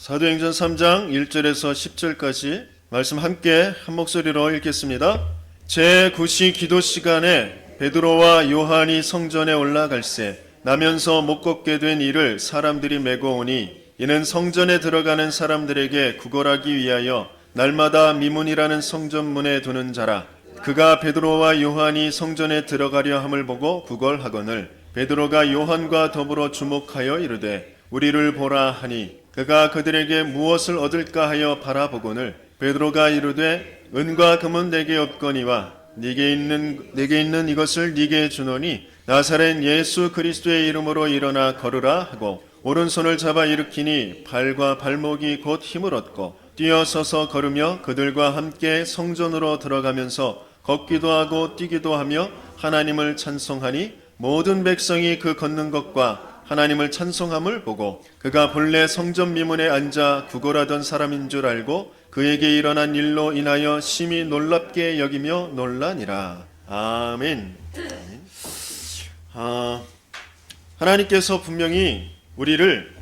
사도행전 3장 1절에서 10절까지 말씀 함께 한 목소리로 읽겠습니다. 제9시 기도 시간에 베드로와 요한이 성전에 올라갈새 나면서 못 걷게 된 이를 사람들이 메고 오니 이는 성전에 들어가는 사람들에게 구걸하기 위하여 날마다 미문이라는 성전문에 두는 자라. 그가 베드로와 요한이 성전에 들어가려 함을 보고 구걸하거늘 베드로가 요한과 더불어 주목하여 이르되 우리를 보라 하니 그가 그들에게 무엇을 얻을까 하여 바라보거늘 베드로가 이르되 은과 금은 내게 없거니와 내게 있는 이것을 네게 주노니 나사렛 예수 그리스도의 이름으로 일어나 걸으라 하고 오른손을 잡아 일으키니 발과 발목이 곧 힘을 얻고 뛰어서서 걸으며 그들과 함께 성전으로 들어가면서 걷기도 하고 뛰기도 하며 하나님을 찬송하니 모든 백성이 그 걷는 것과 하나님을 찬송함을 보고 그가 본래 성전 미문에 앉아 구걸하던 사람인 줄 알고 그에게 일어난 일로 인하여 심히 놀랍게 여기며 놀라니라. 아멘. 하나님께서 분명히 우리를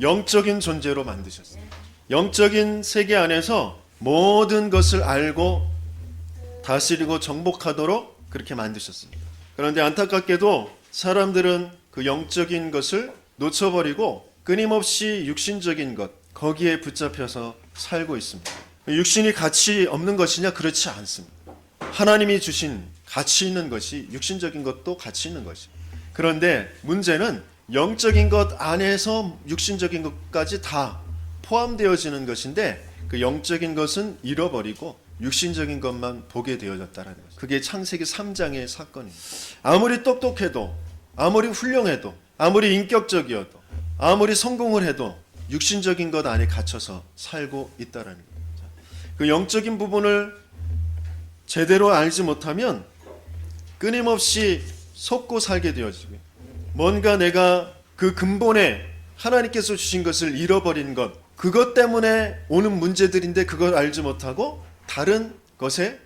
영적인 존재로 만드셨어요. 영적인 세계 안에서 모든 것을 알고 다스리고 정복하도록 그렇게 만드셨습니다. 그런데 안타깝게도 사람들은 그 영적인 것을 놓쳐버리고 끊임없이 육신적인 것 거기에 붙잡혀서 살고 있습니다. 육신이 가치 없는 것이냐? 그렇지 않습니다. 하나님이 주신 가치 있는 것이 육신적인 것도 가치 있는 것이죠. 그런데 문제는 영적인 것 안에서 육신적인 것까지 다 포함되어지는 것인데 그 영적인 것은 잃어버리고 육신적인 것만 보게 되어졌다는 거죠. 그게 창세기 3장의 사건입니다. 아무리 똑똑해도 아무리 훌륭해도 아무리 인격적이어도 아무리 성공을 해도 육신적인 것 안에 갇혀서 살고 있다는 거예요. 그 영적인 부분을 제대로 알지 못하면 끊임없이 속고 살게 되어지고요. 뭔가 내가 그 근본에 하나님께서 주신 것을 잃어버린 것 그것 때문에 오는 문제들인데 그걸 알지 못하고 다른 것에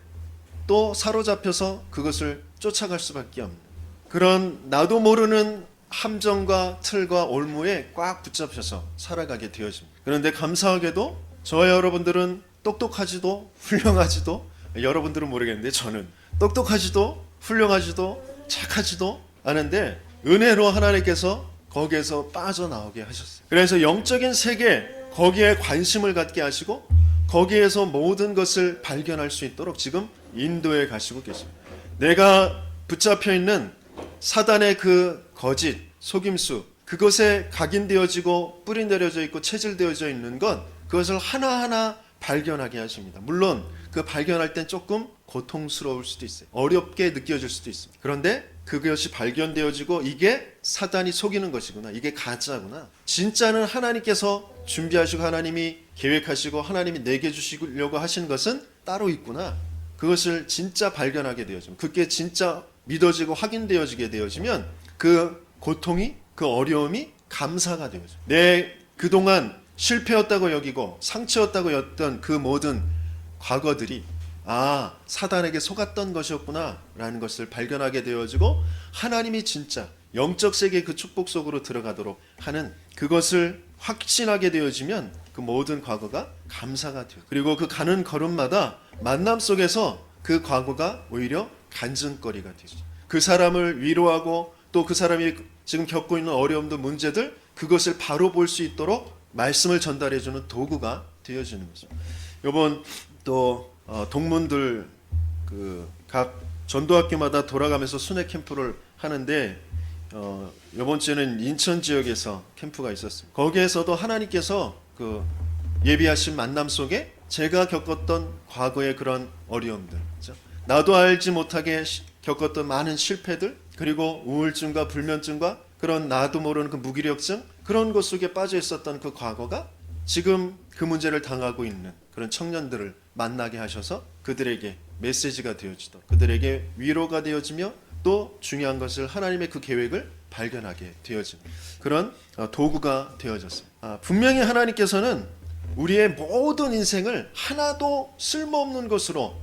또 사로잡혀서 그것을 쫓아갈 수밖에 없는 그런 나도 모르는 함정과 틀과 올무에 꽉 붙잡혀서 살아가게 되어집니다. 그런데 감사하게도 저와 여러분들은 똑똑하지도 훌륭하지도 여러분들은 모르겠는데 저는 똑똑하지도 훌륭하지도 착하지도 않은데 은혜로 하나님께서 거기에서 빠져나오게 하셨어요. 그래서 영적인 세계 거기에 관심을 갖게 하시고 거기에서 모든 것을 발견할 수 있도록 지금 인도에 가시고 계십니다. 내가 붙잡혀 있는 사단의 그 거짓, 속임수 그것에 각인되어지고 뿌리 내려져 있고 체질되어져 있는 것 그것을 하나하나 발견하게 하십니다. 물론 그 발견할 땐 조금 고통스러울 수도 있어요. 어렵게 느껴질 수도 있습니다. 그런데 그것이 발견되어지고 이게 사단이 속이는 것이구나. 이게 가짜구나. 진짜는 하나님께서 준비하시고 하나님이 계획하시고 하나님이 내게 주시려고 하신 것은 따로 있구나. 그것을 진짜 발견하게 되어지면 그게 진짜 믿어지고 확인되어지게 되어지면 그 고통이 그 어려움이 감사가 되어져요. 내 그동안 실패였다고 여기고 상처였다고 여겼던 그 모든 과거들이 사단에게 속았던 것이었구나 라는 것을 발견하게 되어지고 하나님이 진짜 영적 세계의 그 축복 속으로 들어가도록 하는 그것을 확신하게 되어지면 그 모든 과거가 감사가 돼요. 그리고 그 가는 걸음마다 만남 속에서 그 과거가 오히려 간증거리가 되죠. 그 사람을 위로하고 또 그 사람이 지금 겪고 있는 어려움도 문제들 그것을 바로 볼 수 있도록 말씀을 전달해주는 도구가 되어지는 거죠. 이번 또 동문들 그 각 전도학교마다 돌아가면서 순회 캠프를 하는데 이번 주에는 인천 지역에서 캠프가 있었습니다. 거기에서도 하나님께서 그 예비하신 만남 속에 제가 겪었던 과거의 그런 어려움들, 그렇죠? 나도 알지 못하게 겪었던 많은 실패들, 그리고 우울증과 불면증과 그런 나도 모르는 그 무기력증, 그런 것 속에 빠져 있었던 그 과거가 지금 그 문제를 당하고 있는 그런 청년들을 만나게 하셔서 그들에게 메시지가 되어지도록 그들에게 위로가 되어지며 또 중요한 것을 하나님의 그 계획을 발견하게 되어지는 그런 도구가 되어졌습니다. 분명히 하나님께서는 우리의 모든 인생을 하나도 쓸모없는 것으로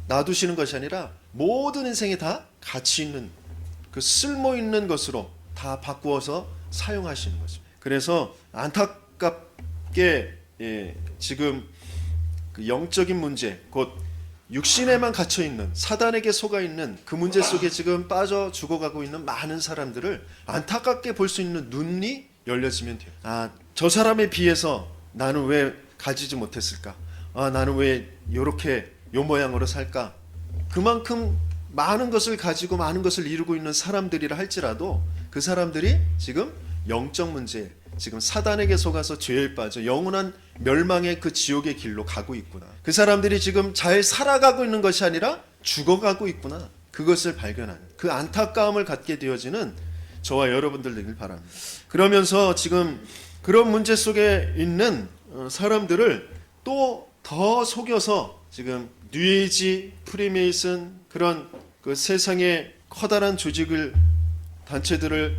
놔두시는 것이 아니라 모든 인생이 다 가치 있는 그 쓸모 있는 것으로 다 바꾸어서 사용하시는 것입니다. 그래서 안타깝게도 함께 지금 그 영적인 문제, 곧 육신에만 갇혀 있는, 사단에게 속아 있는 그 문제 속에 지금 빠져 죽어가고 있는 많은 사람들을 안타깝게 볼 수 있는 눈이 열려지면 돼요. 아, 저 사람에 비해서 나는 왜 가지지 못했을까? 아, 나는 왜 이렇게 요 모양으로 살까? 그만큼 많은 것을 가지고 많은 것을 이루고 있는 사람들이라 할지라도 그 사람들이 지금 영적 문제, 지금 사단에게 속아서 죄에 빠져 영원한 멸망의 그 지옥의 길로 가고 있구나. 그 사람들이 지금 잘 살아가고 있는 것이 아니라 죽어가고 있구나. 그것을 발견하는, 그 안타까움을 갖게 되어지는 저와 여러분들 되길 바랍니다. 그러면서 지금 그런 문제 속에 있는 사람들을 또 더 속여서 지금 뉴에이지, 프리메이슨, 그런 그 세상의 커다란 조직을, 단체들을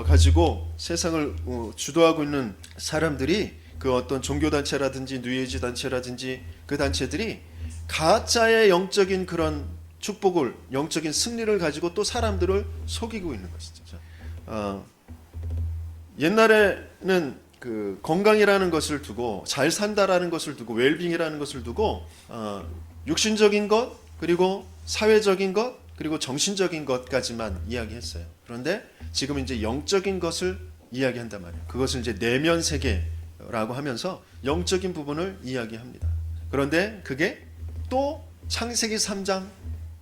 가지고 세상을 주도하고 있는 사람들이, 그 어떤 종교단체라든지 뉴에이지 단체라든지 그 단체들이 가짜의 영적인 그런 축복을, 영적인 승리를 가지고 또 사람들을 속이고 있는 것이죠. 옛날에는 그 건강이라는 것을 두고, 잘 산다라는 것을 두고, 웰빙이라는 것을 두고 육신적인 것, 그리고 사회적인 것, 그리고 정신적인 것까지만 이야기했어요. 그런데 지금 이제 영적인 것을 이야기한단 말이에요. 그것을 이제 내면 세계라고 하면서 영적인 부분을 이야기합니다. 그런데 그게 또 창세기 3장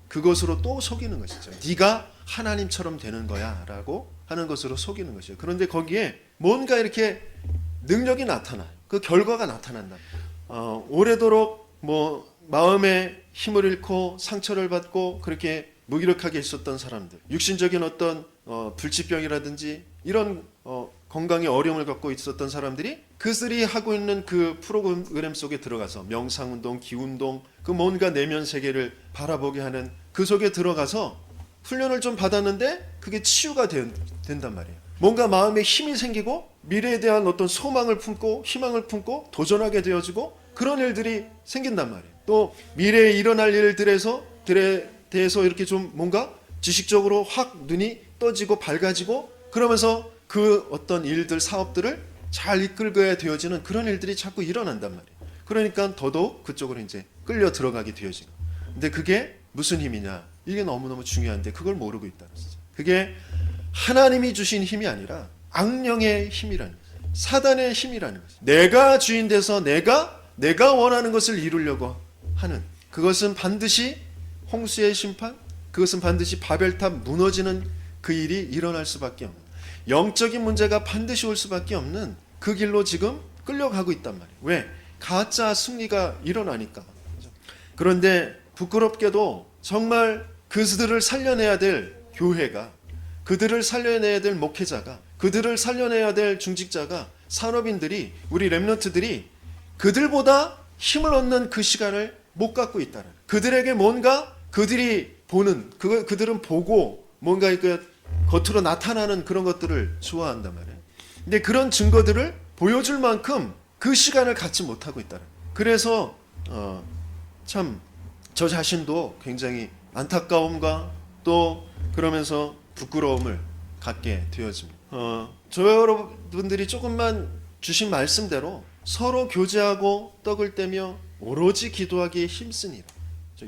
그것으로 또 속이는 것이죠. 네가 하나님처럼 되는 거야라고 하는 것으로 속이는 것이에요. 그런데 거기에 뭔가 이렇게 능력이 나타나요. 그 결과가 나타난다. 오래도록 뭐 마음의 힘을 잃고 상처를 받고 그렇게 무기력하게 있었던 사람들, 육신적인 어떤 불치병이라든지 이런 건강에 어려움을 갖고 있었던 사람들이 그들이 하고 있는 그 프로그램 속에 들어가서 명상운동, 기운동, 그 뭔가 내면 세계를 바라보게 하는 그 속에 들어가서 훈련을 좀 받았는데 그게 치유가 된단 말이에요. 뭔가 마음에 힘이 생기고 미래에 대한 어떤 소망을 품고 희망을 품고 도전하게 되어지고 그런 일들이 생긴단 말이에요. 또 미래에 일어날 일들에 대해서 이렇게 좀 뭔가 지식적으로 확 눈이 떠지고 밝아지고 그러면서 그 어떤 일들, 사업들을 잘 이끌어야 되어지는 그런 일들이 자꾸 일어난단 말이에요. 그러니까 더더욱 그쪽으로 이제 끌려 들어가게 되어지는. 근데 그게 무슨 힘이냐? 이게 너무너무 중요한데 그걸 모르고 있다는 거죠. 그게 하나님이 주신 힘이 아니라 악령의 힘이라는 거죠. 사단의 힘이라는 거죠. 내가 주인 돼서 내가 원하는 것을 이루려고 하는, 그것은 반드시 홍수의 심판, 그것은 반드시 바벨탑 무너지는 그 일이 일어날 수밖에 없는, 영적인 문제가 반드시 올 수밖에 없는 그 길로 지금 끌려가고 있단 말이에요. 왜? 가짜 승리가 일어나니까. 그런데 부끄럽게도 정말 그들을 살려내야 될 교회가, 그들을 살려내야 될 목회자가, 그들을 살려내야 될 중직자가, 산업인들이, 우리 렘넌트들이 그들보다 힘을 얻는 그 시간을 못 갖고 있다는, 그들에게 뭔가 그들이 보는, 그들은 보고 뭔가 그 겉으로 나타나는 그런 것들을 좋아한단 말이에요. 근데 그런 증거들을 보여줄 만큼 그 시간을 갖지 못하고 있다는. 그래서 참 저 자신도 굉장히 안타까움과 또 그러면서 부끄러움을 갖게 되어집니다. 저 여러분들이 조금만 주신 말씀대로 서로 교제하고 떡을 떼며 오로지 기도하기에 힘쓰니라.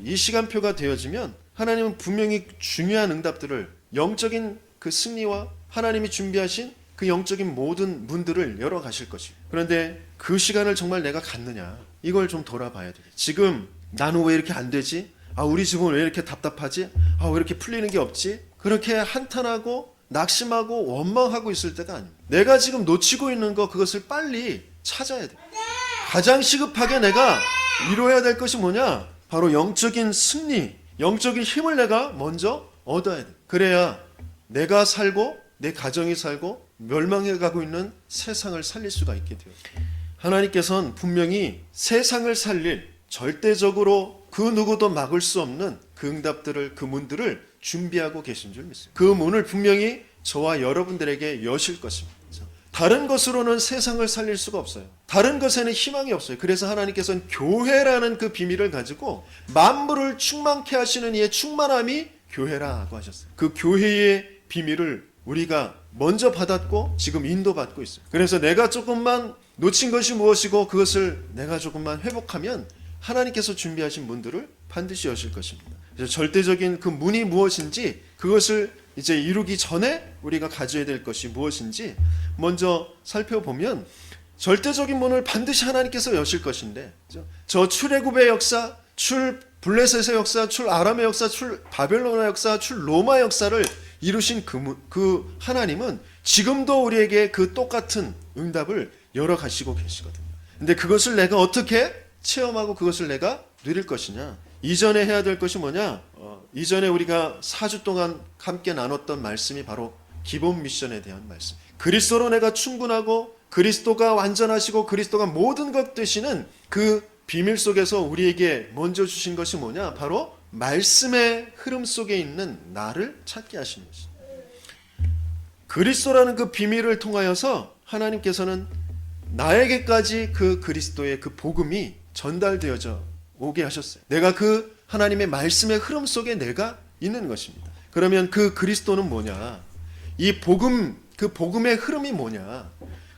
이 시간표가 되어지면 하나님은 분명히 중요한 응답들을, 영적인 그 승리와 하나님이 준비하신 그 영적인 모든 문들을 열어 가실 것이에요. 그런데 그 시간을 정말 내가 갖느냐, 이걸 좀 돌아봐야 돼요. 지금 나는 왜 이렇게 안 되지? 우리 집은 왜 이렇게 답답하지? 왜 이렇게 풀리는 게 없지? 그렇게 한탄하고 낙심하고 원망하고 있을 때가 아닙니다. 내가 지금 놓치고 있는 거, 그것을 빨리 찾아야 돼. 가장 시급하게 내가 이루어야 될 것이 뭐냐? 바로 영적인 승리, 영적인 힘을 내가 먼저 얻어야 돼. 그래야 내가 살고 내 가정이 살고 멸망해 가고 있는 세상을 살릴 수가 있게 돼요. 하나님께서는 분명히 세상을 살릴, 절대적으로 그 누구도 막을 수 없는 그 응답들을, 그 문들을 준비하고 계신 줄 믿습니다. 그 문을 분명히 저와 여러분들에게 여실 것입니다. 다른 것으로는 세상을 살릴 수가 없어요. 다른 것에는 희망이 없어요. 그래서 하나님께서는 교회라는 그 비밀을 가지고 만물을 충만케 하시는 이의 충만함이 교회라고 하셨어요. 그 교회의 비밀을 우리가 먼저 받았고 지금 인도받고 있어요. 그래서 내가 조금만 놓친 것이 무엇이고 그것을 내가 조금만 회복하면 하나님께서 준비하신 문들을 반드시 여실 것입니다. 그래서 절대적인 그 문이 무엇인지, 그것을 이제 이루기 전에 우리가 가져야 될 것이 무엇인지 먼저 살펴보면, 절대적인 문을 반드시 하나님께서 여실 것인데, 저 출애굽의 역사, 출 블레셋의 역사, 출 아람의 역사, 출 바벨론의 역사, 출 로마 역사를 이루신 그 하나님은 지금도 우리에게 그 똑같은 응답을 열어가시고 계시거든요. 근데 그것을 내가 어떻게 체험하고 그것을 내가 누릴 것이냐? 이전에 해야 될 것이 뭐냐? 이전에 우리가 4주 동안 함께 나눴던 말씀이 바로 기본 미션에 대한 말씀. 그리스도로 내가 충분하고 그리스도가 완전하시고 그리스도가 모든 것 되시는 그 비밀 속에서 우리에게 먼저 주신 것이 뭐냐? 바로 말씀의 흐름 속에 있는 나를 찾게 하시는 것입니다. 그리스도라는 그 비밀을 통하여서 하나님께서는 나에게까지 그 그리스도의 그 복음이 전달되어져 오게 하셨어요. 내가 그 하나님의 말씀의 흐름 속에 내가 있는 것입니다. 그러면 그 그리스도는 뭐냐? 이 복음, 그 복음의 흐름이 뭐냐?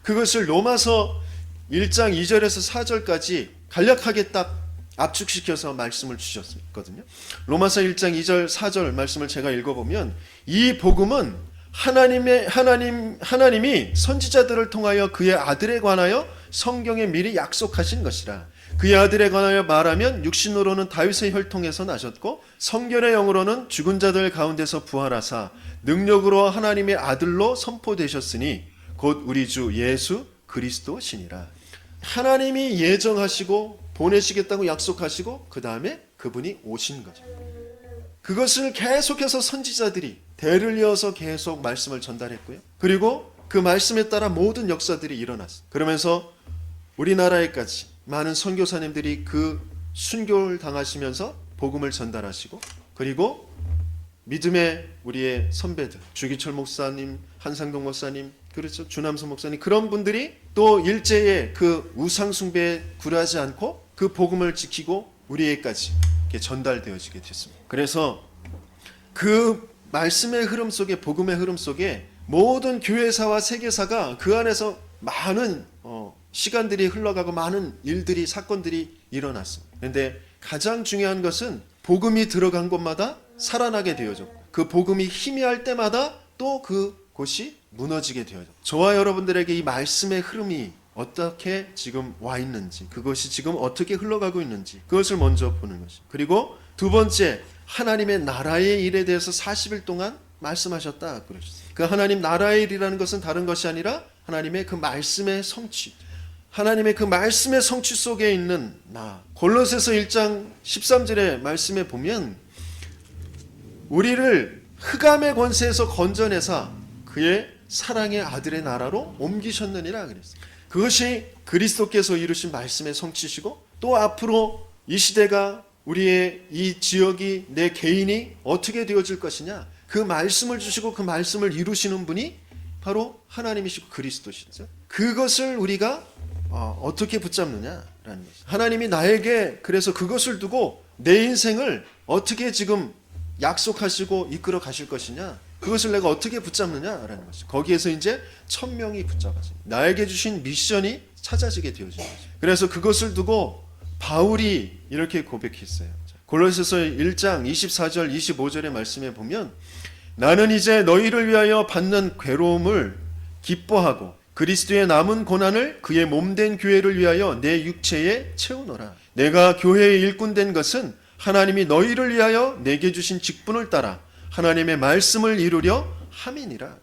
그것을 로마서 1장 2절에서 4절까지 간략하게 딱 압축시켜서 말씀을 주셨거든요. 로마서 1장 2절 4절 말씀을 제가 읽어보면, 이 복음은 하나님이 선지자들을 통하여 그의 아들에 관하여 성경에 미리 약속하신 것이라. 그의 아들에 관하여 말하면 육신으로는 다윗의 혈통에서 나셨고 성결의 영으로는 죽은 자들 가운데서 부활하사 능력으로 하나님의 아들로 선포되셨으니 곧 우리 주 예수 그리스도시니라. 하나님이 예정하시고 보내시겠다고 약속하시고 그 다음에 그분이 오신 거죠. 그것을 계속해서 선지자들이 대를 이어서 계속 말씀을 전달했고요. 그리고 그 말씀에 따라 모든 역사들이 일어났어요. 그러면서 우리나라에까지 많은 선교사님들이 그 순교를 당하시면서 복음을 전달하시고, 그리고 믿음의 우리의 선배들, 주기철 목사님, 한상동 목사님, 그렇죠, 주남선 목사님, 그런 분들이 또 일제의 그 우상 숭배에 굴하지 않고 그 복음을 지키고 우리에게까지 이렇게 전달되어지게 됐습니다. 그래서 그 말씀의 흐름 속에, 복음의 흐름 속에 모든 교회사와 세계사가 그 안에서 많은 시간들이 흘러가고 많은 일들이, 사건들이 일어났습니다. 그런데 가장 중요한 것은 복음이 들어간 곳마다 살아나게 되어졌고, 그 복음이 희미할 때마다 또 그곳이 무너지게 되어졌고, 저와 여러분들에게 이 말씀의 흐름이 어떻게 지금 와 있는지, 그것이 지금 어떻게 흘러가고 있는지, 그것을 먼저 보는 것입니다. 그리고 두 번째, 하나님의 나라의 일에 대해서 40일 동안 말씀하셨다 그러셨어요. 그 하나님 나라의 일이라는 것은 다른 것이 아니라 하나님의 그 말씀의 성취, 하나님의 그 말씀의 성취 속에 있는 나. 골로새서 1장 13절의 말씀에 보면 우리를 흑암의 권세에서 건져내사 그의 사랑의 아들의 나라로 옮기셨느니라 그랬어요. 그것이 그리스도께서 이루신 말씀의 성취시고, 또 앞으로 이 시대가, 우리의 이 지역이, 내 개인이 어떻게 되어질 것이냐, 그 말씀을 주시고 그 말씀을 이루시는 분이 바로 하나님이시고 그리스도시죠. 그것을 우리가 어떻게 붙잡느냐라는 것이죠. 하나님이 나에게 그래서 그것을 두고 내 인생을 어떻게 지금 약속하시고 이끌어 가실 것이냐, 그것을 내가 어떻게 붙잡느냐라는 것이죠. 거기에서 이제 천명이 붙잡아집니다. 나에게 주신 미션이 찾아지게 되어지는 거죠. 그래서 그것을 두고 바울이 이렇게 고백했어요. 골로새서 1장 24절 25절의 말씀에 보면, 나는 이제 너희를 위하여 받는 괴로움을 기뻐하고 그리스도의 남은 고난을 그의 몸된 교회를 위하여 내 육체에 채우노라. 내가 교회의 일꾼 된 것은 하나님이 너희를 위하여 내게 주신 직분을 따라 하나님의 말씀을 이루려 함이니라.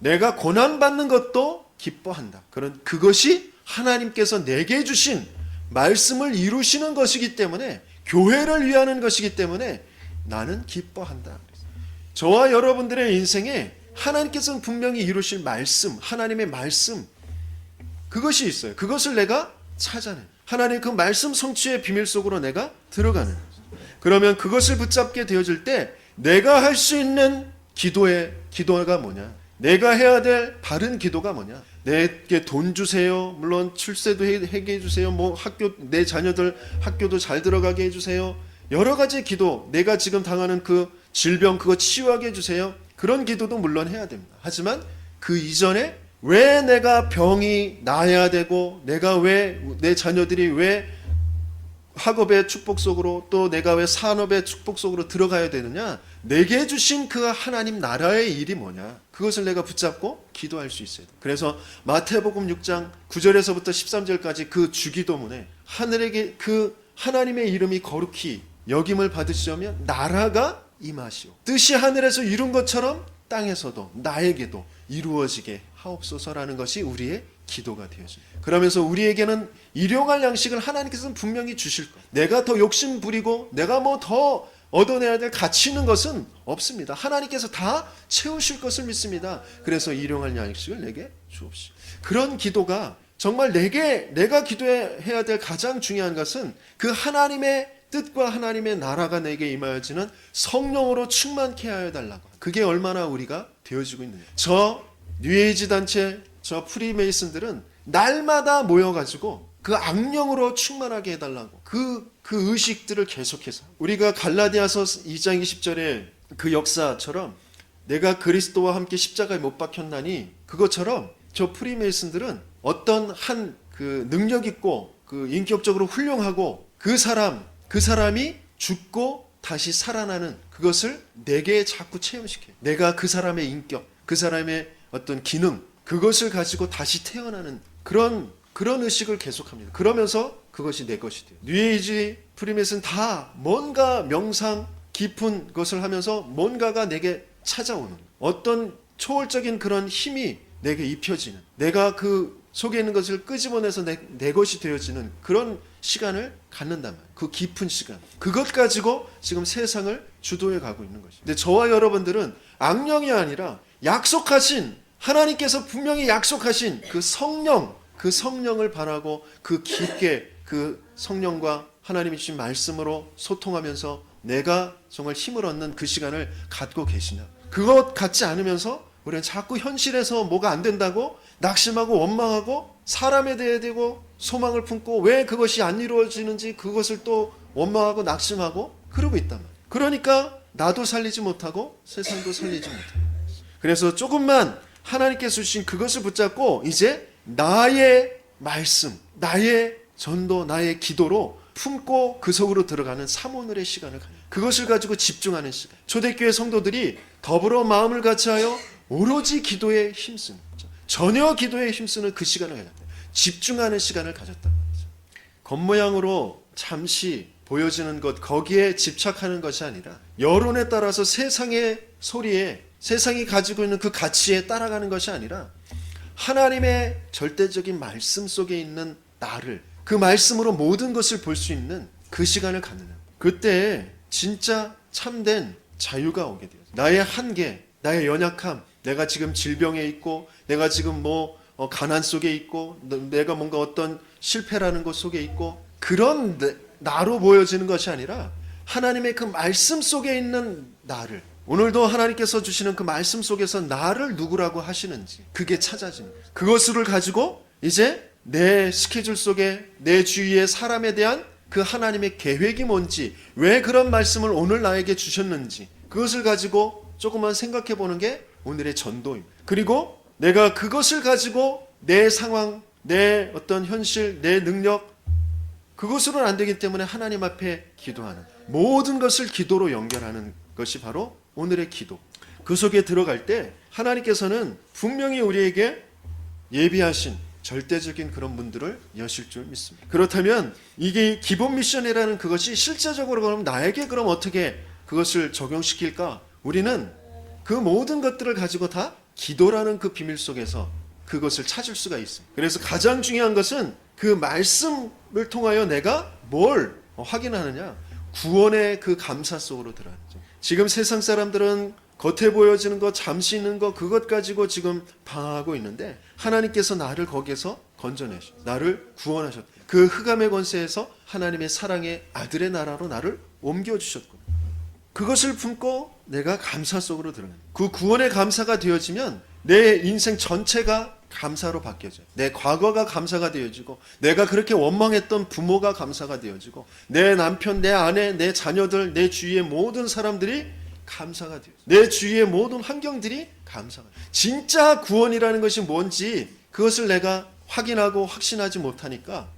내가 고난받는 것도 기뻐한다. 그것이 하나님께서 내게 주신 말씀을 이루시는 것이기 때문에, 교회를 위하는 것이기 때문에 나는 기뻐한다. 저와 여러분들의 인생에 하나님께서는 분명히 이루실 말씀, 하나님의 말씀, 그것이 있어요. 그것을 내가 찾아내. 하나님 그 말씀 성취의 비밀 속으로 내가 들어가는 거죠. 그러면 그것을 붙잡게 되어질 때 내가 할 수 있는 기도가 뭐냐? 내가 해야 될 바른 기도가 뭐냐? 내게 돈 주세요. 물론 출세도 하게 해주세요. 내 자녀들 학교도 잘 들어가게 해주세요. 여러 가지 기도, 내가 지금 당하는 그 질병 그거 치유하게 해주세요. 그런 기도도 물론 해야 됩니다. 하지만 그 이전에 왜 내가 병이 나아야 되고, 내가 왜 내 자녀들이 왜 학업의 축복 속으로, 또 내가 왜 산업의 축복 속으로 들어가야 되느냐? 내게 주신 그 하나님 나라의 일이 뭐냐? 그것을 내가 붙잡고 기도할 수 있어야 돼. 그래서 마태복음 6장 9절에서부터 13절까지 그 주기도문에 하늘에게 그 하나님의 이름이 거룩히 여김을 받으시려면 나라가 임하시오. 뜻이 하늘에서 이룬 것처럼 땅에서도 나에게도 이루어지게 하옵소서라는 것이 우리의 기도가 되어집니다. 그러면서 우리에게는 일용할 양식을 하나님께서는 분명히 주실 거예요. 내가 더 욕심 부리고 내가 뭐 더 얻어내야 될 가치 있는 것은 없습니다. 하나님께서 다 채우실 것을 믿습니다. 그래서 일용할 양식을 내게 주옵시오. 그런 기도가 정말 내가 기도해야 될 가장 중요한 것은 그 하나님의 뜻과 하나님의 나라가 내게 임하여지는 성령으로 충만케 하여 달라고. 그게 얼마나 우리가 되어지고 있느냐. 저 뉴에이지 단체, 저 프리메이슨들은 날마다 모여가지고 그 악령으로 충만하게 해달라고 그 의식들을 계속해서, 우리가 갈라디아서 2장 20절에 그 역사처럼 내가 그리스도와 함께 십자가에 못 박혔나니, 그것처럼 저 프리메이슨들은 어떤 한 그 능력 있고 그 인격적으로 훌륭하고 그 사람이 죽고 다시 살아나는 그것을 내게 자꾸 체험시켜요. 내가 그 사람의 인격, 그 사람의 어떤 기능, 그것을 가지고 다시 태어나는 그런 의식을 계속합니다. 그러면서 그것이 내 것이 돼요. 뉴에이지 프리메이슨 다 뭔가 명상 깊은 것을 하면서 뭔가가 내게 찾아오는 어떤 초월적인 그런 힘이 내게 입혀지는, 내가 그 속에 있는 것을 끄집어내서 내 것이 되어지는 그런 시간을 갖는단 말이에요. 그 깊은 시간. 그것 가지고 지금 세상을 주도해 가고 있는 것이죠. 근데 저와 여러분들은 악령이 아니라 약속하신, 하나님께서 분명히 약속하신 그 성령을 바라고 그 깊게 그 성령과 하나님이 주신 말씀으로 소통하면서 내가 정말 힘을 얻는 그 시간을 갖고 계시냐. 그것 갖지 않으면서 우리는 자꾸 현실에서 뭐가 안 된다고 낙심하고 원망하고 사람에 대해 대고 소망을 품고 왜 그것이 안 이루어지는지 그것을 또 원망하고 낙심하고 그러고 있단 말이에요. 그러니까 나도 살리지 못하고 세상도 살리지 못해요. 그래서 조금만 하나님께서 주신 그것을 붙잡고 이제 나의 말씀, 나의 전도, 나의 기도로 품고 그 속으로 들어가는 삼오늘의 시간을 가져요. 그것을 가지고 집중하는 시간. 초대교회 성도들이 더불어 마음을 같이하여 오로지 기도에 힘쓰는, 전혀 기도에 힘쓰는 그 시간을 가졌다. 집중하는 시간을 가졌단 말이죠. 겉모양으로 잠시 보여지는 것, 거기에 집착하는 것이 아니라 여론에 따라서 세상의 소리에, 세상이 가지고 있는 그 가치에 따라가는 것이 아니라 하나님의 절대적인 말씀 속에 있는 나를, 그 말씀으로 모든 것을 볼 수 있는 그 시간을 갖는, 그때 진짜 참된 자유가 오게 돼요. 나의 한계, 나의 연약함, 내가 지금 질병에 있고, 내가 지금 가난 속에 있고, 내가 뭔가 어떤 실패라는 것 속에 있고, 그런 나로 보여지는 것이 아니라 하나님의 그 말씀 속에 있는 나를, 오늘도 하나님께서 주시는 그 말씀 속에서 나를 누구라고 하시는지 그게 찾아지는 거예요. 그것을 가지고 이제 내 스케줄 속에 내 주위의 사람에 대한 그 하나님의 계획이 뭔지, 왜 그런 말씀을 오늘 나에게 주셨는지 그것을 가지고 조금만 생각해 보는 게 오늘의 전도입니다. 그리고 내가 그것을 가지고 내 상황, 내 어떤 현실, 내 능력, 그것으로는 안 되기 때문에 하나님 앞에 기도하는, 모든 것을 기도로 연결하는 것이 바로 오늘의 기도. 그 속에 들어갈 때 하나님께서는 분명히 우리에게 예비하신 절대적인 그런 문들을 여실 줄 믿습니다. 그렇다면 이게 기본 미션이라는 그것이 실제적으로 그럼 나에게 그럼 어떻게 그것을 적용시킬까? 우리는 그 모든 것들을 가지고 다 기도라는 그 비밀 속에서 그것을 찾을 수가 있습니다. 그래서 가장 중요한 것은 그 말씀을 통하여 내가 뭘 확인하느냐? 구원의 그 감사 속으로 들어가죠. 지금 세상 사람들은 겉에 보여지는 것, 잠시 있는 것, 그것 가지고 지금 방황하고 있는데 하나님께서 나를 거기에서 건져내셨, 나를 구원하셨. 그 흑암의 권세에서 하나님의 사랑의 아들의 나라로 나를 옮겨주셨고, 그것을 품고 내가 감사 속으로 들어가는, 그 구원의 감사가 되어지면 내 인생 전체가 감사로 바뀌어져요. 내 과거가 감사가 되어지고, 내가 그렇게 원망했던 부모가 감사가 되어지고, 내 남편, 내 아내, 내 자녀들, 내 주위의 모든 사람들이 감사가 돼요. 내 주위의 모든 환경들이 감사가 돼요. 진짜 구원이라는 것이 뭔지 그것을 내가 확인하고 확신하지 못하니까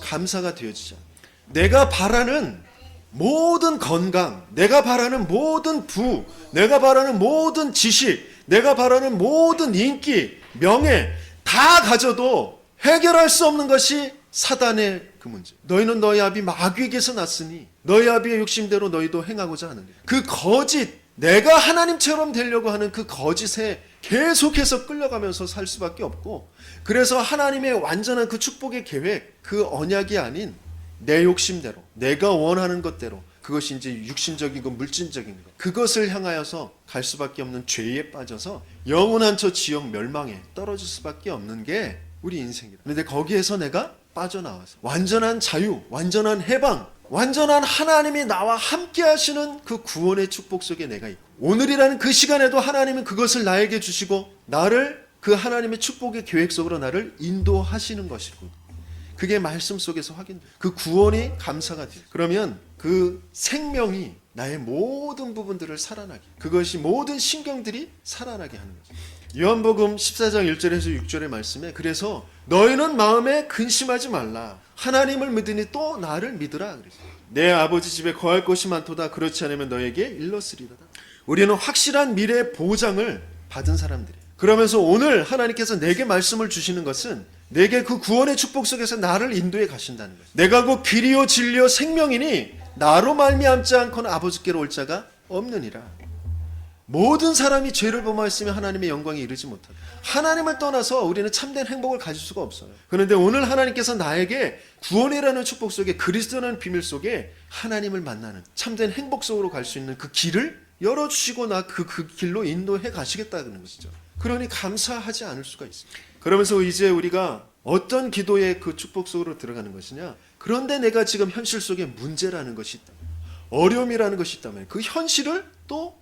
감사가 되어지잖아. 내가 바라는 모든 건강, 내가 바라는 모든 부귀, 내가 바라는 모든 지식, 내가 바라는 모든 인기, 명예 다 가져도 해결할 수 없는 것이 사단의 그 문제. 너희는 너희 아비 마귀에게서 났으니 너희 아비의 욕심대로 너희도 행하고자 하는 그 거짓, 내가 하나님처럼 되려고 하는 그 거짓에 계속해서 끌려가면서 살 수밖에 없고, 그래서 하나님의 완전한 그 축복의 계획, 그 언약이 아닌 내 욕심대로, 내가 원하는 것대로, 그것이 이제 육신적이고 물질적인 것, 그것을 향하여서 갈 수밖에 없는 죄에 빠져서 영원한 저 지옥 멸망에 떨어질 수밖에 없는 게 우리 인생이다. 그런데 거기에서 내가 빠져나와서 완전한 자유, 완전한 해방, 완전한 하나님이 나와 함께 하시는 그 구원의 축복 속에 내가 있고, 오늘이라는 그 시간에도 하나님은 그것을 나에게 주시고 나를 그 하나님의 축복의 계획 속으로 나를 인도하시는 것이고, 그게 말씀 속에서 확인돼요. 그 구원이 감사가 돼요. 그러면 그 생명이 나의 모든 부분들을 살아나게, 그것이 모든 신경들이 살아나게 하는 거죠. 요한복음 14장 1절에서 6절의 말씀에, 그래서 너희는 마음에 근심하지 말라, 하나님을 믿으니 또 나를 믿으라 그랬어요. 내 아버지 집에 거할 곳이 많도다, 그렇지 않으면 너에게 일렀으리로다. 우리는 확실한 미래의 보장을 받은 사람들이에요. 그러면서 오늘 하나님께서 내게 말씀을 주시는 것은 내게 그 구원의 축복 속에서 나를 인도해 가신다는 거예요. 내가 그 길이요 진리요 생명이니 나로 말미암지 않고는 아버지께로 올 자가 없느니라. 모든 사람이 죄를 범하였으면 하나님의 영광에 이르지 못한다. 하나님을 떠나서 우리는 참된 행복을 가질 수가 없어요. 그런데 오늘 하나님께서 나에게 구원이라는 축복 속에, 그리스도라는 비밀 속에 하나님을 만나는 참된 행복 속으로 갈 수 있는 그 길을 열어주시고 나 그 길로 인도해 가시겠다는 것이죠. 그러니 감사하지 않을 수가 있습니다. 그러면서 이제 우리가 어떤 기도의 그 축복 속으로 들어가는 것이냐, 그런데 내가 지금 현실 속에 문제라는 것이 있다, 어려움이라는 것이 있다면 그 현실을 또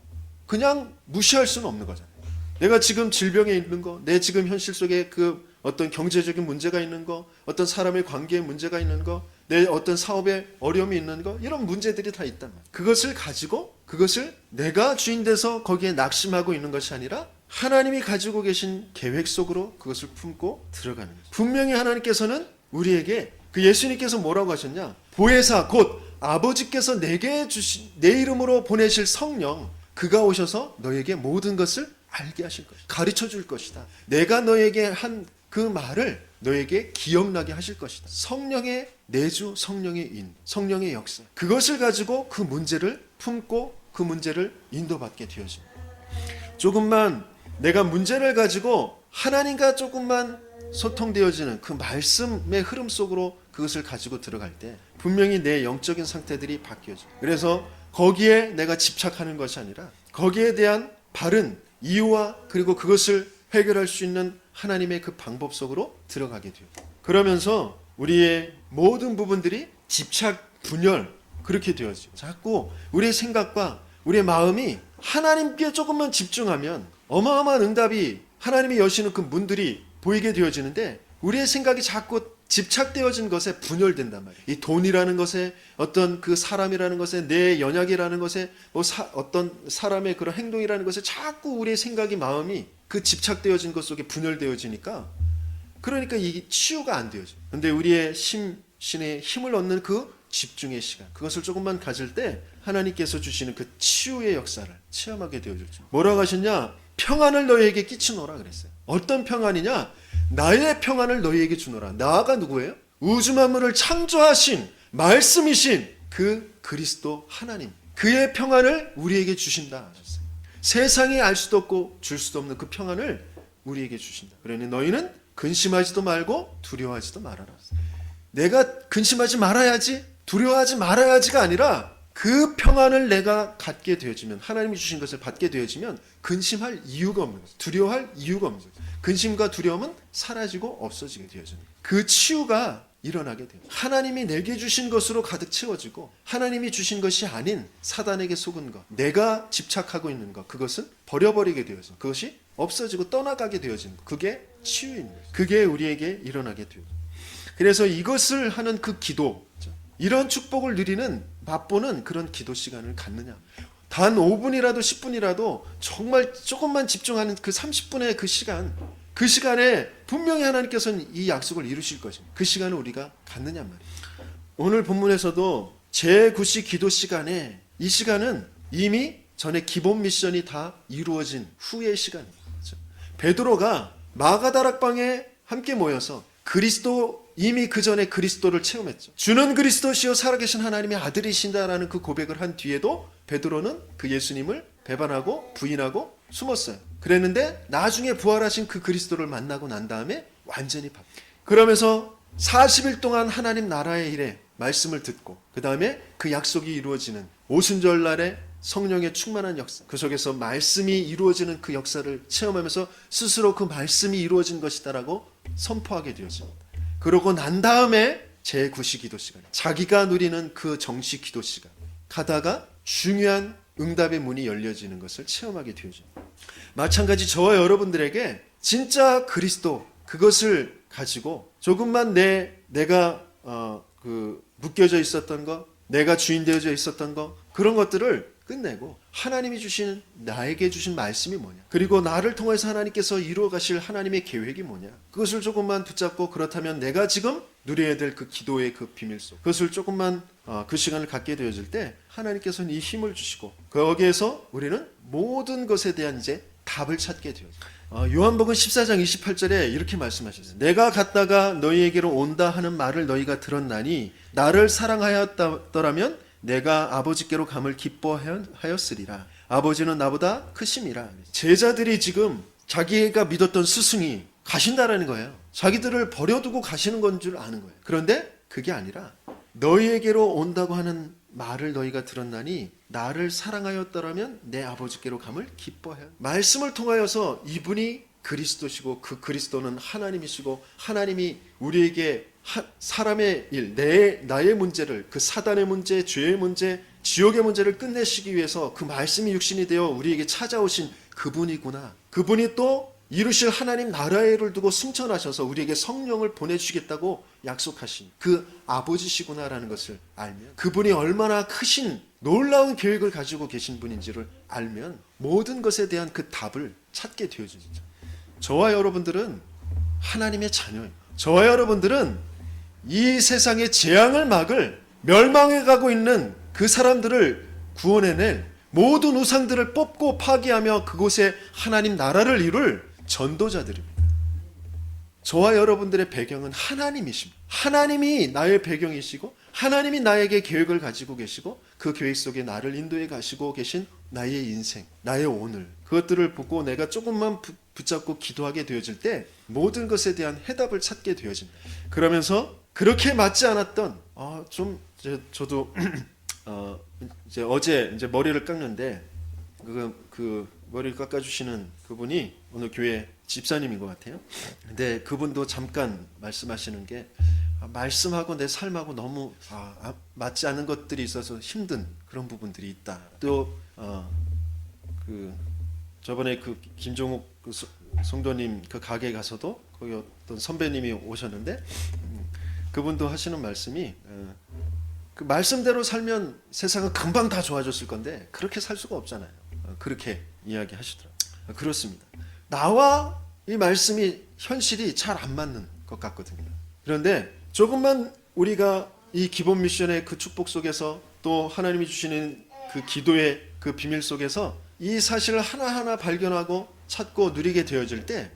그냥 무시할 수는 없는 거잖아요. 내가 지금 질병에 있는 거, 내 지금 현실 속에 그 어떤 경제적인 문제가 있는 거, 어떤 사람의 관계에 문제가 있는 거, 내 어떤 사업에 어려움이 있는 거, 이런 문제들이 다 있단 말이에요. 그것을 가지고 그것을 내가 주인 돼서 거기에 낙심하고 있는 것이 아니라 하나님이 가지고 계신 계획 속으로 그것을 품고 들어가는 거죠. 분명히 하나님께서는 우리에게, 그 예수님께서 뭐라고 하셨냐, 보혜사 곧 아버지께서 내게 주신 내 이름으로 보내실 성령, 그가 오셔서 너에게 모든 것을 알게 하실 것이다, 가르쳐 줄 것이다, 내가 너에게 한 그 말을 너에게 기억나게 하실 것이다. 성령의 내주, 성령의 인, 성령의 역사, 그것을 가지고 그 문제를 품고 그 문제를 인도받게 되어집니다. 조금만 내가 문제를 가지고 하나님과 조금만 소통되어지는 그 말씀의 흐름 속으로 그것을 가지고 들어갈 때 분명히 내 영적인 상태들이 바뀌어져요. 그래서 거기에 내가 집착하는 것이 아니라 거기에 대한 바른 이유와 그리고 그것을 해결할 수 있는 하나님의 그 방법 속으로 들어가게 돼요. 그러면서 우리의 모든 부분들이 집착, 분열, 그렇게 되어지죠. 자꾸 우리의 생각과 우리의 마음이 하나님께 조금만 집중하면 어마어마한 응답이, 하나님이 여시는 그 문들이 보이게 되어지는데, 우리의 생각이 자꾸 집착되어진 것에 분열된단 말이에요. 이 돈이라는 것에, 어떤 그 사람이라는 것에, 내 연약이라는 것에, 어떤 사람의 그런 행동이라는 것에 자꾸 우리의 생각이, 마음이 그 집착되어진 것 속에 분열되어지니까, 그러니까 이게 치유가 안 되어져요. 근데 우리의 신의 힘을 얻는 그 집중의 시간, 그것을 조금만 가질 때 하나님께서 주시는 그 치유의 역사를 체험하게 되어졌죠. 뭐라고 하셨냐? 평안을 너희에게 끼치노라 그랬어요. 어떤 평안이냐? 나의 평안을 너희에게 주노라. 나가 누구예요? 우주 만물을 창조하신 말씀이신 그 그리스도 하나님, 그의 평안을 우리에게 주신다 하셨어요. 세상이 알 수도 없고 줄 수도 없는 그 평안을 우리에게 주신다. 그러니 너희는 근심하지도 말고 두려워하지도 말아라. 내가 근심하지 말아야지, 두려워하지 말아야지가 아니라 그 평안을 내가 갖게 되어지면, 하나님이 주신 것을 받게 되어지면 근심할 이유가 없는 거죠. 두려워할 이유가 없는 거죠. 근심과 두려움은 사라지고 없어지게 되어지는 거예요. 그 치유가 일어나게 돼요. 하나님이 내게 주신 것으로 가득 채워지고, 하나님이 주신 것이 아닌 사단에게 속은 것, 내가 집착하고 있는 것, 그것은 버려버리게 되어서 그것이 없어지고 떠나가게 되어지는 것, 그게 치유인 거예요. 그게 우리에게 일어나게 돼요. 그래서 이것을 하는 그 기도, 이런 축복을 누리는, 맛보는 그런 기도 시간을 갖느냐. 단 5분이라도 10분이라도 정말 조금만 집중하는 그 30분의 그 시간에 분명히 하나님께서는 이 약속을 이루실 것입니다. 그 시간을 우리가 갖느냐 말이에요. 오늘 본문에서도 제9시 기도 시간에, 이 시간은 이미 전에 기본 미션이 다 이루어진 후의 시간입니다. 그렇죠? 베드로가 마가다락방에 함께 모여서 이미 그 전에 그리스도를 체험했죠. 주는 그리스도시요 살아계신 하나님의 아들이신다라는 그 고백을 한 뒤에도 베드로는 그 예수님을 배반하고 부인하고 숨었어요. 그랬는데 나중에 부활하신 그 그리스도를 만나고 난 다음에 완전히 바뀌어요. 그러면서 40일 동안 하나님 나라의 일에 말씀을 듣고, 그 다음에 그 약속이 이루어지는 오순절날에 성령의 충만한 역사, 그 속에서 말씀이 이루어지는 그 역사를 체험하면서 스스로 그 말씀이 이루어진 것이다라고 선포하게 되었습니다. 그러고 난 다음에 제9시 기도 시간, 자기가 누리는 그 정식 기도 시간 가다가 중요한 응답의 문이 열려지는 것을 체험하게 되어집니다. 마찬가지 저와 여러분들에게 진짜 그리스도, 그것을 가지고 조금만 내가 묶여져 있었던 거, 내가 주인 되어져 있었던 거, 그런 것들을 끝내고 하나님이 주신, 나에게 주신 말씀이 뭐냐, 그리고 나를 통해서 하나님께서 이루어 가실 하나님의 계획이 뭐냐, 그것을 조금만 붙잡고, 그렇다면 내가 지금 누려야 될 그 기도의 그 비밀 속, 그것을 조금만 그 시간을 갖게 되어질 때 하나님께서는 이 힘을 주시고, 거기에서 우리는 모든 것에 대한 이제 답을 찾게 되어요. 요한복음 14장 28절에 이렇게 말씀하셨어요. 내가 갔다가 너희에게로 온다 하는 말을 너희가 들었나니 나를 사랑하였더라면 내가 아버지께로 감을 기뻐하였으리라. 아버지는 나보다 크심이라. 제자들이 지금 자기가 믿었던 스승이 가신다라는 거예요. 자기들을 버려두고 가시는 건 줄 아는 거예요. 그런데 그게 아니라 너희에게로 온다고 하는 말을 너희가 들었나니 나를 사랑하였더라면 내 아버지께로 감을 기뻐하여. 말씀을 통하여서 이분이 그리스도시고 그 그리스도는 하나님이시고, 하나님이 우리에게 사람의 일, 나의 문제를, 그 사단의 문제, 죄의 문제, 지옥의 문제를 끝내시기 위해서 그 말씀이 육신이 되어 우리에게 찾아오신 그분이구나. 그분이 또 이루실 하나님 나라의 일을 두고 승천하셔서 우리에게 성령을 보내주시겠다고 약속하신 그 아버지시구나라는 것을 알면, 그분이 얼마나 크신 놀라운 계획을 가지고 계신 분인지를 알면 모든 것에 대한 그 답을 찾게 되어지죠. 저와 여러분들은 하나님의 자녀예요. 저와 여러분들은 이 세상의 재앙을 막을, 멸망해가고 있는 그 사람들을 구원해낼 모든 우상들을 뽑고 파괴하며 그곳에 하나님 나라를 이룰 전도자들입니다. 저와 여러분들의 배경은 하나님이십니다. 하나님이 나의 배경이시고, 하나님이 나에게 계획을 가지고 계시고, 그 계획 속에 나를 인도해 가시고 계신 나의 인생, 나의 오늘, 그것들을 보고 내가 조금만 붙잡고 기도하게 되어질 때 모든 것에 대한 해답을 찾게 되어집니다. 그러면서 그렇게 맞지 않았던, 저도 이제 어제 이제 머리를 깎는데 그 머리를 깎아주시는 그분이 오늘 교회 집사님인 것 같아요. 근데 그분도 잠깐 말씀하시는 게, 말씀하고 내 삶하고 너무 맞지 않는 것들이 있어서 힘든 그런 부분들이 있다. 또 저번에 그 김종욱 그 성도님 그 가게에 가서도 거기 어떤 선배님이 오셨는데 그분도 하시는 말씀이, 그 말씀대로 살면 세상은 금방 다 좋아졌을 건데 그렇게 살 수가 없잖아요. 그렇게 이야기하시더라고요. 그렇습니다. 나와 이 말씀이 현실이 잘 안 맞는 것 같거든요. 그런데 조금만 우리가 이 기본 미션의 그 축복 속에서, 또 하나님이 주시는 그 기도의 그 비밀 속에서 이 사실을 하나하나 발견하고 찾고 누리게 되어질 때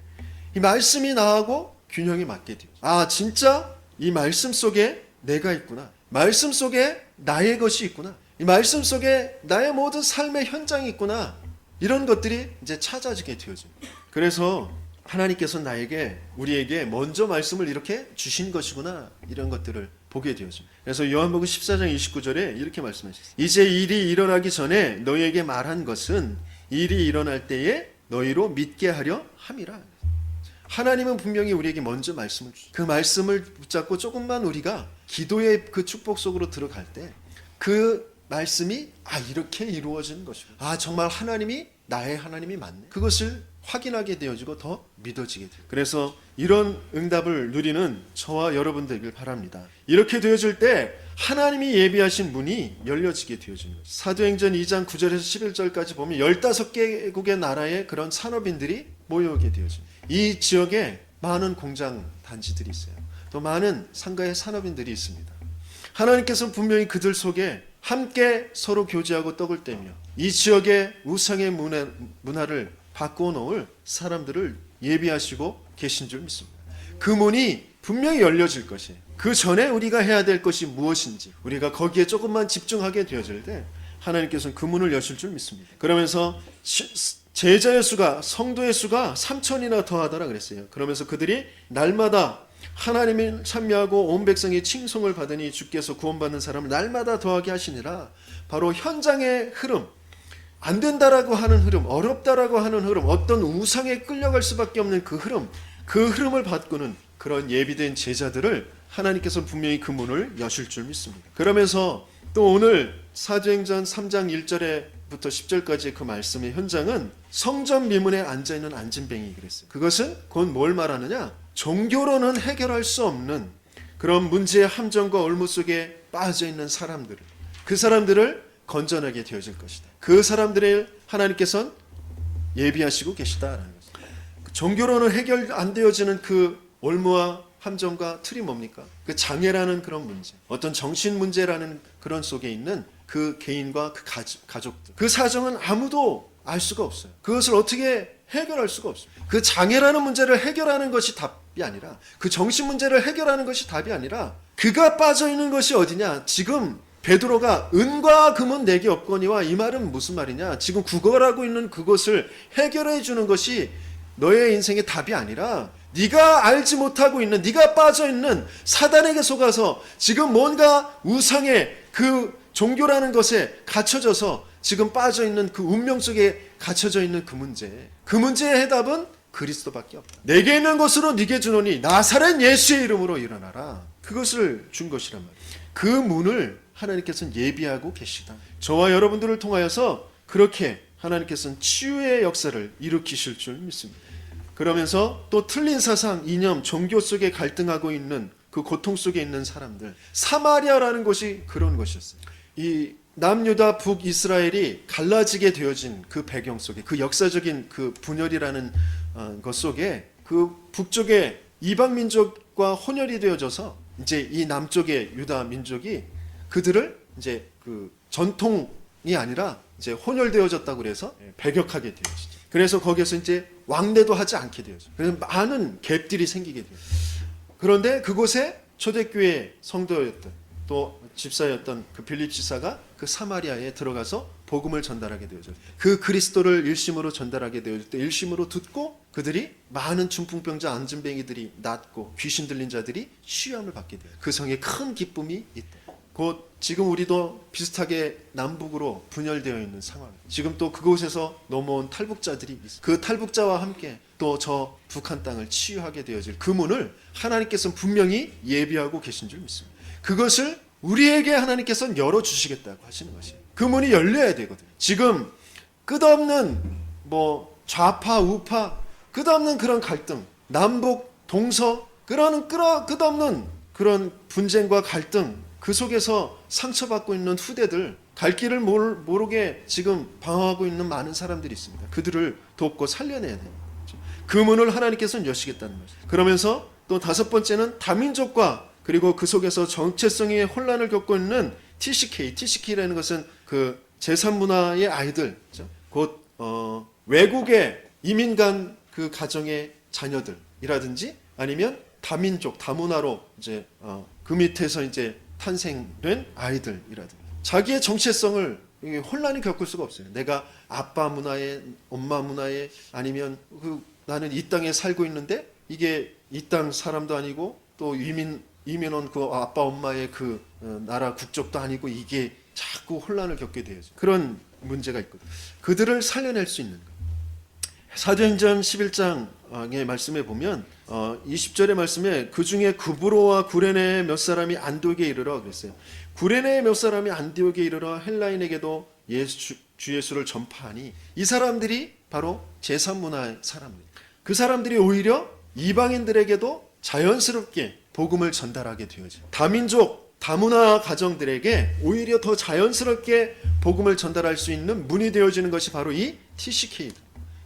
이 말씀이 나하고 균형이 맞게 돼요. 진짜 이 말씀 속에 내가 있구나. 말씀 속에 나의 것이 있구나. 이 말씀 속에 나의 모든 삶의 현장이 있구나. 이런 것들이 이제 찾아지게 되어집니다. 그래서 하나님께서 우리에게 먼저 말씀을 이렇게 주신 것이구나, 이런 것들을 보게 되어집니다. 그래서 요한복음 14장 29절에 이렇게 말씀하셨어요. 이제 일이 일어나기 전에 너희에게 말한 것은 일이 일어날 때에 너희로 믿게 하려 함이라. 하나님은 분명히 우리에게 먼저 말씀을 주시죠. 그 말씀을 붙잡고 조금만 우리가 기도의 그 축복 속으로 들어갈 때 그 말씀이 이렇게 이루어지는 것이고, 정말 하나님이 나의 하나님이 맞네, 그것을 확인하게 되어지고 더 믿어지게 돼요. 그래서 이런 응답을 누리는 저와 여러분 되길 바랍니다. 이렇게 되어질 때 하나님이 예비하신 문이 열려지게 되어지는 거죠. 사도행전 2장 9절에서 11절까지 보면 15개국의 나라의 그런 산업인들이 모여오게 되어집니다. 이 지역에 많은 공장 단지들이 있어요. 또 많은 상가의 산업인들이 있습니다. 하나님께서는 분명히 그들 속에 함께 서로 교제하고 떡을 떼며 이 지역의 우상의 문화를 바꾸어 놓을 사람들을 예비하시고 계신 줄 믿습니다. 그 문이 분명히 열려질 것이에요. 그 전에 우리가 해야 될 것이 무엇인지 우리가 거기에 조금만 집중하게 되어질 때 하나님께서는 그 문을 여실 줄 믿습니다. 그러면서 제자의 수가, 성도의 수가 3,000이나 더하더라 그랬어요. 그러면서 그들이 날마다 하나님을 찬미하고 온 백성의 칭송을 받으니 주께서 구원받는 사람을 날마다 더하게 하시니라. 바로 현장의 흐름, 안 된다라고 하는 흐름, 어렵다라고 하는 흐름, 어떤 우상에 끌려갈 수밖에 없는 그 흐름을 바꾸는 그런 예비된 제자들을 하나님께서는 분명히 그 문을 여실 줄 믿습니다. 그러면서 또 오늘 사도행전 3장 1절부터 10절까지의 그 말씀의 현장은 성전 미문에 앉아있는 안진뱅이 그랬어요. 그것은 곧 뭘 말하느냐? 종교로는 해결할 수 없는 그런 문제의 함정과 올무 속에 빠져있는 사람들을, 그 사람들을 건져내게 되어질 것이다. 그 사람들을 하나님께서는 예비하시고 계시다라는 것입니다. 종교로는 해결 안 되어지는 그 올무와 함정과 틀이 뭡니까? 그 장애라는 그런 문제, 어떤 정신 문제라는 그런 속에 있는 그 개인과 그 가족들, 그 사정은 아무도 알 수가 없어요. 그것을 어떻게 해결할 수가 없습니다. 그 장애라는 문제를 해결하는 것이 답이 아니라, 그 정신 문제를 해결하는 것이 답이 아니라, 그가 빠져 있는 것이 어디냐? 지금 베드로가 은과 금은 내게 없거니와 이 말은 무슨 말이냐? 지금 구걸하고 있는 그것을 해결해 주는 것이 너의 인생의 답이 아니라, 네가 알지 못하고 있는, 네가 빠져 있는 사단에게 속아서 지금 뭔가 우상의 그 종교라는 것에 갇혀져서 지금 빠져 있는 그 운명 속에 갇혀져 있는 그 문제의 해답은 그리스도밖에 없다. 내게 있는 것으로 네게 주노니 나사렛 예수의 이름으로 일어나라. 그것을 준 것이란 말이에요. 그 문을 하나님께서는 예비하고 계시다. 저와 여러분들을 통하여서 그렇게 하나님께서는 치유의 역사를 일으키실 줄 믿습니다. 그러면서 또 틀린 사상, 이념, 종교 속에 갈등하고 있는 그 고통 속에 있는 사람들, 사마리아라는 곳이 그런 곳이었어요. 이 남유다 북이스라엘이 갈라지게 되어진 그 배경 속에, 그 역사적인 그 분열이라는 것 속에 그 북쪽의 이방 민족과 혼혈이 되어져서 이제 이 남쪽의 유다 민족이 그들을 이제 그 전통이 아니라 이제 혼혈되어졌다고 그래서 배격하게 되어지죠. 그래서 거기에서 이제 왕래도 하지 않게 되어져. 그래서 많은 갭들이 생기게 돼요. 그런데 그곳에 초대교회 성도였던 또 집사였던 그 빌립 지사가 그 사마리아에 들어가서 복음을 전달하게 되어져. 그 그리스도를 일심으로 전달하게 되어질 때 일심으로 듣고 그들이 많은 중풍병자 안진뱅이들이 낫고 귀신 들린 자들이 치유함을 받게 돼요. 그 성에 큰 기쁨이 있다. 곧 지금 우리도 비슷하게 남북으로 분열되어 있는 상황. 지금 또 그곳에서 넘어온 탈북자들이 있어요. 그 탈북자와 함께 또 저 북한 땅을 치유하게 되어질 그 문을 하나님께서는 분명히 예비하고 계신 줄 믿습니다. 그것을 우리에게 하나님께서는 열어주시겠다고 하시는 것이에요. 그 문이 열려야 되거든요. 지금 끝없는 뭐 좌파 우파 끝없는 그런 갈등, 남북 동서 그런 끝없는 그런 분쟁과 갈등, 그 속에서 상처받고 있는 후대들, 갈 길을 모르게 지금 방황하고 있는 많은 사람들이 있습니다. 그들을 돕고 살려내야 돼요. 그 문을 하나님께서는 여시겠다는 거죠. 그러면서 또 다섯 번째는 다민족과 그리고 그 속에서 정체성의 혼란을 겪고 있는 TCK라는 것은 그 제3문화의 아이들, 곧 외국의 이민 간 그 가정의 자녀들이라든지 아니면 다민족, 다문화로 이제 그 밑에서 이제 탄생된 아이들이라든지 자기의 정체성을 혼란이 겪을 수가 없어요. 내가 아빠 문화에, 엄마 문화에 아니면 나는 이 땅에 살고 있는데 이게 이 땅 사람도 아니고 또 이민 온 그 아빠 엄마의 그 나라 국적도 아니고 이게 자꾸 혼란을 겪게 되죠. 그런 문제가 있거든요. 그들을 살려낼 수 있는 것. 사도행전 11장의 말씀에 보면 20절의 말씀에 그 중에 구브로와 구레네 몇 사람이 안디옥에 이르러 그랬어요. 구레네 몇 사람이 안디옥에 이르러 헬라인에게도 주 예수를 전파하니 이 사람들이 바로 제3문화의 사람들. 그 사람들이 오히려 이방인들에게도 자연스럽게 복음을 전달하게 되어져. 다민족 다문화 가정들에게 오히려 더 자연스럽게 복음을 전달할 수 있는 문이 되어지는 것이 바로 이 TCK.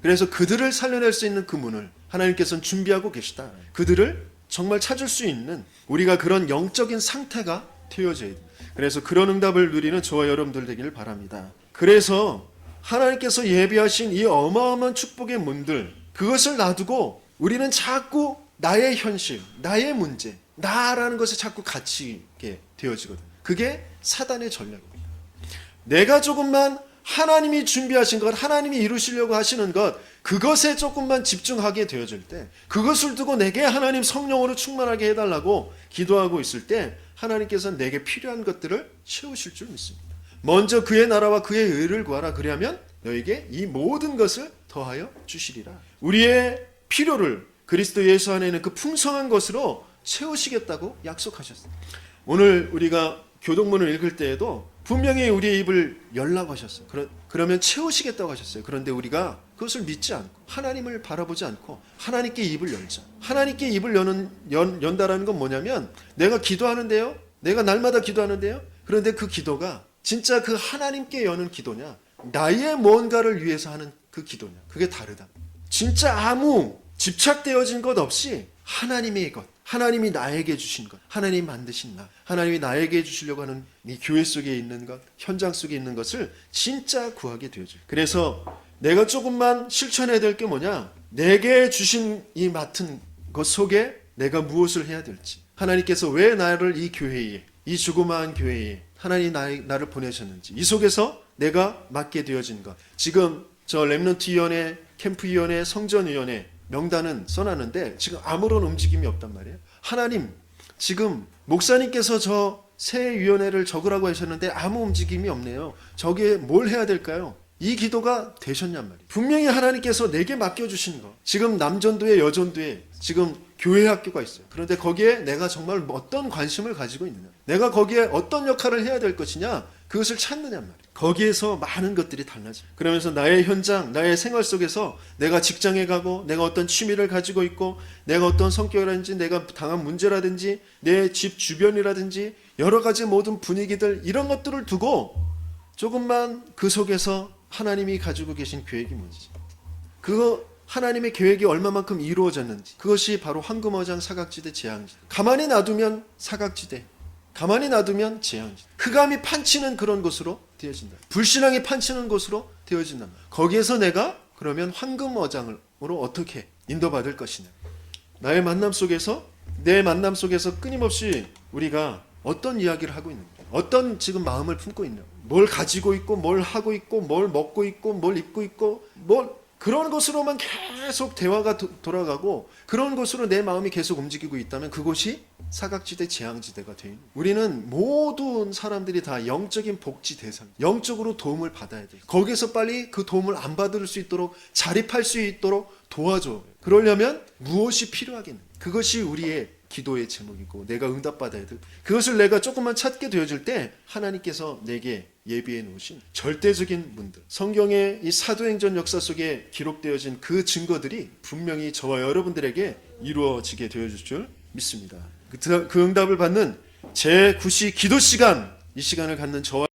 그래서 그들을 살려낼 수 있는 그 문을 하나님께서는 준비하고 계시다. 그들을 정말 찾을 수 있는 우리가 그런 영적인 상태가 되어져야 돼. 그래서 그런 응답을 누리는 저와 여러분들 되기를 바랍니다. 그래서 하나님께서 예비하신 이 어마어마한 축복의 문들, 그것을 놔두고 우리는 자꾸 나의 현실, 나의 문제, 나라는 것에 자꾸 갇히게 되어지거든. 그게 사단의 전략입니다. 내가 조금만 하나님이 준비하신 것, 하나님이 이루시려고 하시는 것, 그것에 조금만 집중하게 되어질 때, 그것을 두고 내게 하나님 성령으로 충만하게 해달라고 기도하고 있을 때 하나님께서 내게 필요한 것들을 채우실 줄 믿습니다. 먼저 그의 나라와 그의 의를 구하라. 그리하면 너에게 이 모든 것을 더하여 주시리라. 우리의 필요를 그리스도 예수 안에 있는 그 풍성한 것으로 채우시겠다고 약속하셨어요. 오늘 우리가 교동문을 읽을 때에도 분명히 우리의 입을 열라고 하셨어요. 그러면 채우시겠다고 하셨어요. 그런데 우리가 그것을 믿지 않고 하나님을 바라보지 않고 하나님께 입을 열자. 하나님께 입을 연다라는 건 뭐냐면 내가 기도하는데요. 내가 날마다 기도하는데요. 그런데 그 기도가 진짜 그 하나님께 여는 기도냐, 나의 뭔가를 위해서 하는 그 기도냐, 그게 다르다. 진짜 아무 집착되어진 것 없이 하나님의 것, 하나님이 나에게 주신 것, 하나님이 만드신 나, 하나님이 나에게 주시려고 하는 이 교회 속에 있는 것, 현장 속에 있는 것을 진짜 구하게 되어져요. 그래서 내가 조금만 실천해야 될 게 뭐냐, 내게 주신 이 맡은 것 속에 내가 무엇을 해야 될지, 하나님께서 왜 나를 이 교회에, 이 조그마한 교회에 하나님이 나를 보내셨는지, 이 속에서 내가 맡게 되어진 것. 지금 저 렘넌트 위원회, 캠프 위원회, 성전 위원회 명단은 써놨는데 지금 아무런 움직임이 없단 말이에요. 하나님, 지금 목사님께서 저 새 위원회를 적으라고 하셨는데 아무 움직임이 없네요. 저게 뭘 해야 될까요? 이 기도가 되셨냔 말이에요. 분명히 하나님께서 내게 맡겨주신 거, 지금 남전도에 여전도에 지금 교회 학교가 있어요. 그런데 거기에 내가 정말 어떤 관심을 가지고 있느냐, 내가 거기에 어떤 역할을 해야 될 것이냐, 그것을 찾느냔 말이에요. 거기에서 많은 것들이 달라져요. 그러면서 나의 현장, 나의 생활 속에서 내가 직장에 가고, 내가 어떤 취미를 가지고 있고, 내가 어떤 성격이라든지, 내가 당한 문제라든지, 내 집 주변이라든지 여러 가지 모든 분위기들, 이런 것들을 두고 조금만 그 속에서 하나님이 가지고 계신 계획이 뭔지, 그거 하나님의 계획이 얼마만큼 이루어졌는지, 그것이 바로 황금어장, 사각지대, 재앙지대. 가만히 놔두면 사각지대, 가만히 놔두면 재앙지대. 흑암이 판치는 그런 곳으로 되어진다. 불신앙이 판치는 곳으로 되어진다. 거기에서 내가 그러면 황금어장으로 어떻게 인도받을 것이냐. 나의 만남 속에서, 내 만남 속에서 끊임없이 우리가 어떤 이야기를 하고 있는가, 어떤 지금 마음을 품고 있냐, 뭘 가지고 있고, 뭘 하고 있고, 뭘 먹고 있고, 뭘 입고 있고, 그런 것으로만 계속 대화가 돌아가고, 그런 것으로 내 마음이 계속 움직이고 있다면 그곳이 사각지대, 재앙지대가 되는. 우리는 모든 사람들이 다 영적인 복지 대상, 영적으로 도움을 받아야 돼. 거기서 빨리 그 도움을 안 받을 수 있도록, 자립할 수 있도록 도와줘. 그러려면 무엇이 필요하겠는가? 그것이 우리의 기도의 제목이고, 내가 응답받아야 돼. 그것을 내가 조금만 찾게 되어질 때 하나님께서 내게 예비해 놓으신 절대적인 문들, 성경의 이 사도행전 역사 속에 기록되어진 그 증거들이 분명히 저와 여러분들에게 이루어지게 되어질 줄 믿습니다. 그 응답을 받는 제9시 기도 시간, 이 시간을 갖는 저와